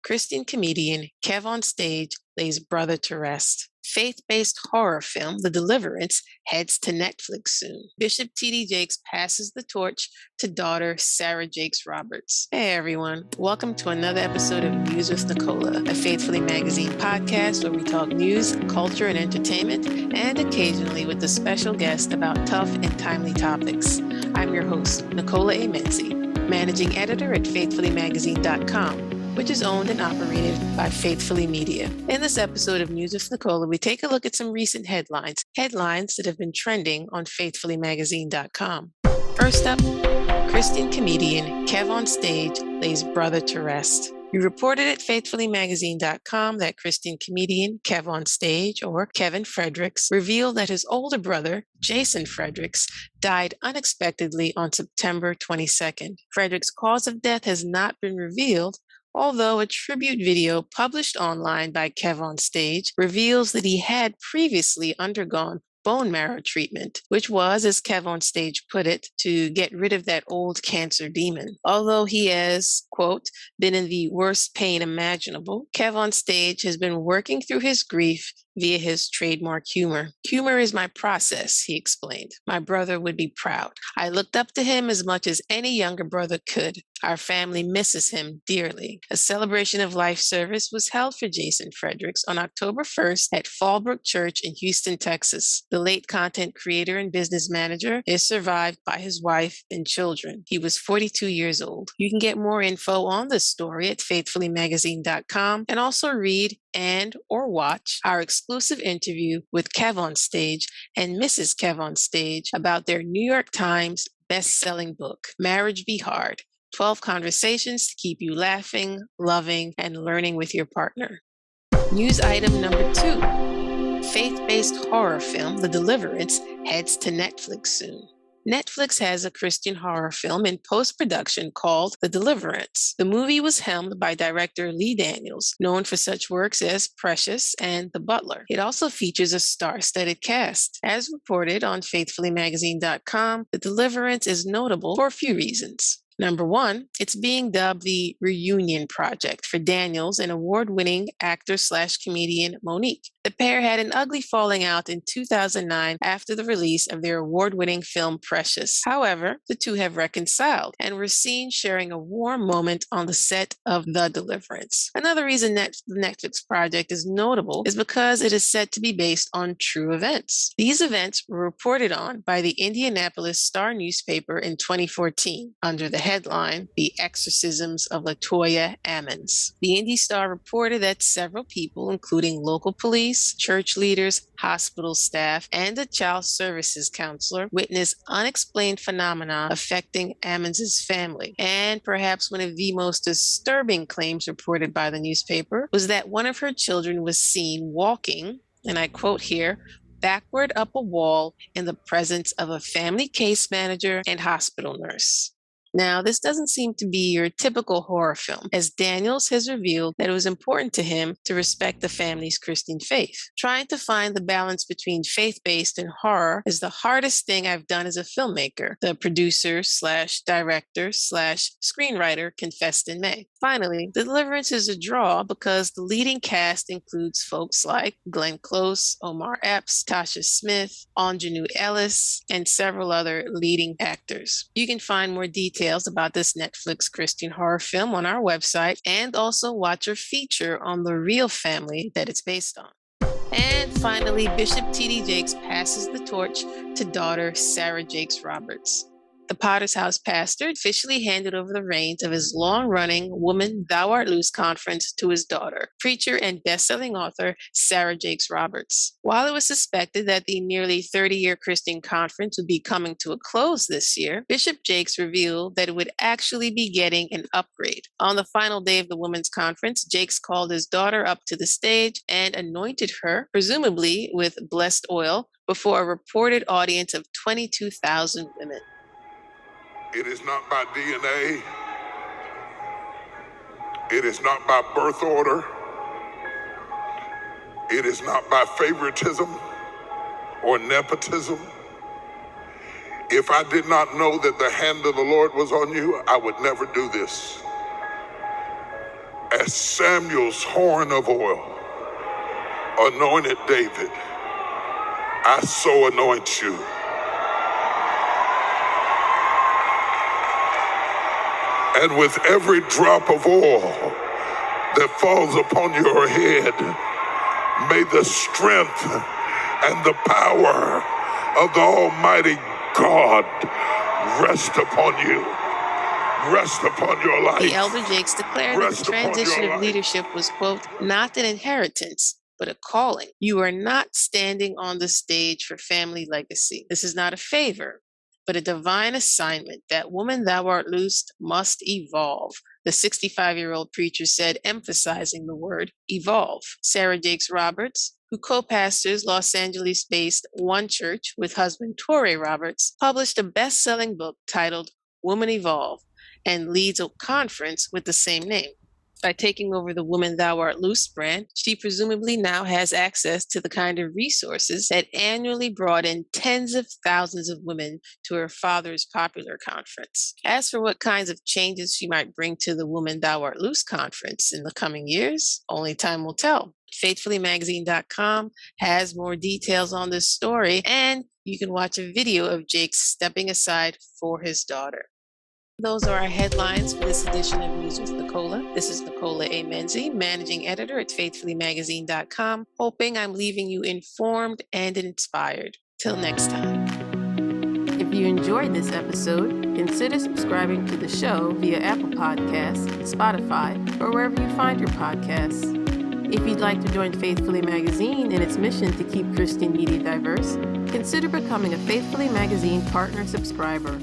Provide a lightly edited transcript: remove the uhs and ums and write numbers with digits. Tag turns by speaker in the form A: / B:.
A: Christian comedian KevOnStage lays brother to rest. Faith-based horror film The Deliverance heads to Netflix soon. Bishop T.D. Jakes passes the torch to daughter Sarah Jakes Roberts. Hey everyone, welcome to another episode of News with Nicola, a Faithfully Magazine podcast where we talk news, culture, and entertainment, and occasionally with a special guest about tough and timely topics. I'm your host, Nicola A. Menzie, Managing Editor at FaithFullyMagazine.com, which is owned and operated by Faithfully Media. In this episode of News with Nicola, we take a look at some recent headlines that have been trending on FaithFullyMagazine.com. First up, Christian comedian KevOnStage lays brother to rest. We reported at FaithFullyMagazine.com that Christian comedian KevOnStage, or Kevin Fredericks, revealed that his older brother, Jason Fredericks, died unexpectedly on September 22nd. Fredericks' cause of death has not been revealed, although a tribute video published online by KevOnStage reveals that he had previously undergone bone marrow treatment, which was, as KevOnStage put it, to get rid of that old cancer demon. Although he has, quote, been in the worst pain imaginable, KevOnStage has been working through his grief via his trademark humor. Humor is my process, he explained. My brother would be proud. I looked up to him as much as any younger brother could. Our family misses him dearly. A celebration of life service was held for Jason Fredericks on October 1st at Fallbrook Church in Houston, Texas. The late content creator and business manager is survived by his wife and children. He was 42 years old. You can get more info on this story at faithfullymagazine.com and also read and or watch our exclusive interview with KevOnStage and Mrs. KevOnStage about their New York Times best-selling book, Marriage Be Hard, 12 Conversations to Keep You Laughing, Loving, and Learning with Your Partner. News item number 2. Faith-based horror film, The Deliverance, heads to Netflix soon. Netflix has a Christian horror film in post-production called The Deliverance. The movie was helmed by director Lee Daniels, known for such works as Precious and The Butler. It also features a star-studded cast. As reported on FaithFullyMagazine.com, The Deliverance is notable for a few reasons. Number 1, it's being dubbed the reunion project for Daniels and award-winning actor/comedian Monique. The pair had an ugly falling out in 2009 after the release of their award-winning film Precious. However, the two have reconciled and were seen sharing a warm moment on the set of The Deliverance. Another reason the Netflix project is notable is because it is said to be based on true events. These events were reported on by the Indianapolis Star newspaper in 2014 under the headline, The Exorcisms of LaToya Ammons. The Indy Star reported that several people, including local police, church leaders, hospital staff, and a child services counselor, witnessed unexplained phenomena affecting Ammons' family. And perhaps one of the most disturbing claims reported by the newspaper was that one of her children was seen walking, and I quote here, backward up a wall in the presence of a family case manager and hospital nurse. Now, this doesn't seem to be your typical horror film, as Daniels has revealed that it was important to him to respect the family's Christian faith. Trying to find the balance between faith-based and horror is the hardest thing I've done as a filmmaker, the producer/director/screenwriter confessed in May. Finally, The Deliverance is a draw because the leading cast includes folks like Glenn Close, Omar Epps, Tasha Smith, Anjanou Ellis, and several other leading actors. You can find more details about this Netflix Christian horror film on our website and also watch our feature on the real family that it's based on. And finally, Bishop T.D. Jakes passes the torch to daughter Sarah Jakes Roberts. The Potter's House pastor officially handed over the reins of his long-running Woman Thou Art Loose conference to his daughter, preacher and best-selling author Sarah Jakes Roberts. While it was suspected that the nearly 30-year Christian conference would be coming to a close this year, Bishop Jakes revealed that it would actually be getting an upgrade. On the final day of the women's conference, Jakes called his daughter up to the stage and anointed her, presumably with blessed oil, before a reported audience of 22,000 women.
B: It is not by DNA. It is not by birth order. It is not by favoritism or nepotism. If I did not know that the hand of the Lord was on you, I would never do this. as Samuel's horn of oil anointed David, I so anoint you. And with every drop of oil that falls upon your head, may the strength and the power of the Almighty God rest upon you, rest upon your life.
A: The elder Jakes declared that the transition of leadership was, quote, not an inheritance, but a calling. You are not standing on the stage for family legacy. This is not a favor, but a divine assignment. That woman thou art loosed must evolve, the 65-year-old preacher said, emphasizing the word evolve. Sarah Jakes Roberts, who co-pastors Los Angeles-based One Church with husband Torrey Roberts, published a best-selling book titled Woman Evolve and leads a conference with the same name. By taking over the Woman Thou Art Loose brand, she presumably now has access to the kind of resources that annually brought in tens of thousands of women to her father's popular conference. As for what kinds of changes she might bring to the Woman Thou Art Loose conference in the coming years, only time will tell. FaithfullyMagazine.com has more details on this story, and you can watch a video of Jake stepping aside for his daughter. Those are our headlines for this edition of News with Nicola. This is Nicola A. Menzie, Managing Editor at FaithfullyMagazine.com, hoping I'm leaving you informed and inspired. Till next time. If you enjoyed this episode, consider subscribing to the show via Apple Podcasts, Spotify, or wherever you find your podcasts. If you'd like to join Faithfully Magazine in its mission to keep Christian media diverse, consider becoming a Faithfully Magazine partner subscriber.